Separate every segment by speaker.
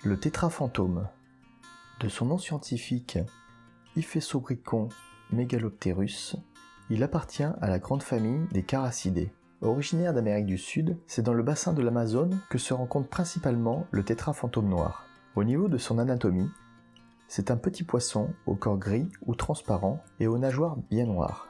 Speaker 1: Le tétrafantôme. De son nom scientifique Iphesobricon megalopterus, il appartient à la grande famille des caracidés. Originaire d'Amérique du Sud, c'est dans le bassin de l'Amazone que se rencontre principalement le tétrafantôme noir. Au niveau de son anatomie, c'est un petit poisson au corps gris ou transparent et aux nageoires bien noires.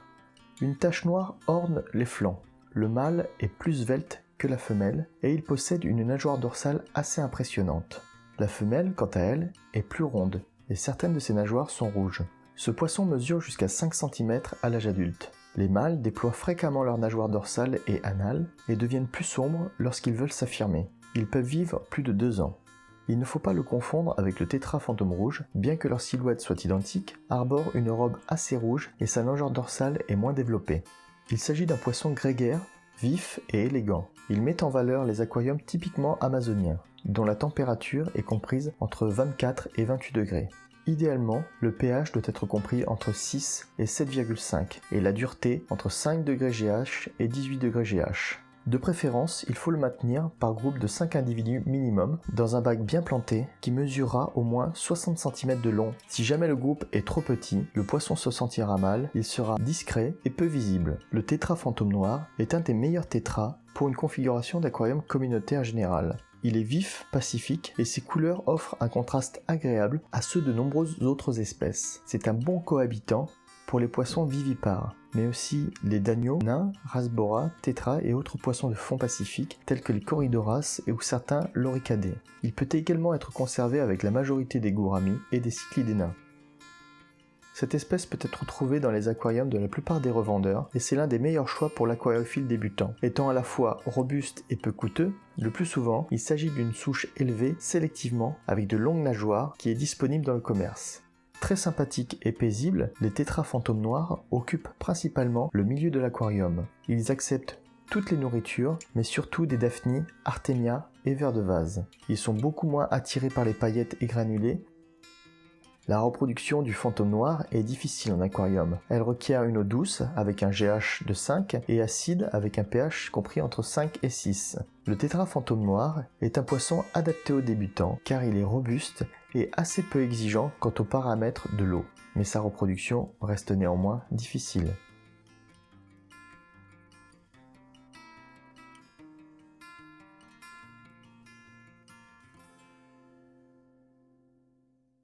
Speaker 1: Une tache noire orne les flancs. Le mâle est plus svelte que la femelle et il possède une nageoire dorsale assez impressionnante. La femelle, quant à elle, est plus ronde et certaines de ses nageoires sont rouges. Ce poisson mesure jusqu'à 5 cm à l'âge adulte. Les mâles déploient fréquemment leur nageoire dorsale et anale et deviennent plus sombres lorsqu'ils veulent s'affirmer. Ils peuvent vivre plus de 2 ans. Il ne faut pas le confondre avec le tétrafantôme rouge, bien que leur silhouette soit identique, arbore une robe assez rouge et sa nageoire dorsale est moins développée. Il s'agit d'un poisson grégaire, vif et élégant. Il met en valeur les aquariums typiquement amazoniens, dont la température est comprise entre 24 et 28 degrés. Idéalement, le pH doit être compris entre 6 et 7,5 et la dureté entre 5 degrés GH et 18 degrés GH. De préférence, il faut le maintenir par groupe de 5 individus minimum dans un bac bien planté qui mesurera au moins 60 cm de long. Si jamais le groupe est trop petit, le poisson se sentira mal, il sera discret et peu visible. Le tétrafantôme noir est un des meilleurs tétras pour une configuration d'aquarium communautaire générale. Il est vif, pacifique et ses couleurs offrent un contraste agréable à ceux de nombreuses autres espèces. C'est un bon cohabitant pour les poissons vivipares, mais aussi les dagneaux, nains, rasbora, tétras et autres poissons de fond pacifique tels que les corydoras ou certains loricadés. Il peut également être conservé avec la majorité des gouramis et des cyclidés nains. Cette espèce peut être trouvée dans les aquariums de la plupart des revendeurs et c'est l'un des meilleurs choix pour l'aquariophile débutant. Étant à la fois robuste et peu coûteux, le plus souvent, il s'agit d'une souche élevée sélectivement avec de longues nageoires qui est disponible dans le commerce. Très sympathiques et paisibles, les tétrafantômes noirs occupent principalement le milieu de l'aquarium. Ils acceptent toutes les nourritures, mais surtout des daphnies, artémias et vers de vase. Ils sont beaucoup moins attirés par les paillettes et granulés. La reproduction du fantôme noir est difficile en aquarium. Elle requiert une eau douce avec un GH de 5 et acide avec un pH compris entre 5 et 6. Le tétrafantôme noir est un poisson adapté aux débutants car il est robuste et assez peu exigeant quant aux paramètres de l'eau. Mais sa reproduction reste néanmoins difficile.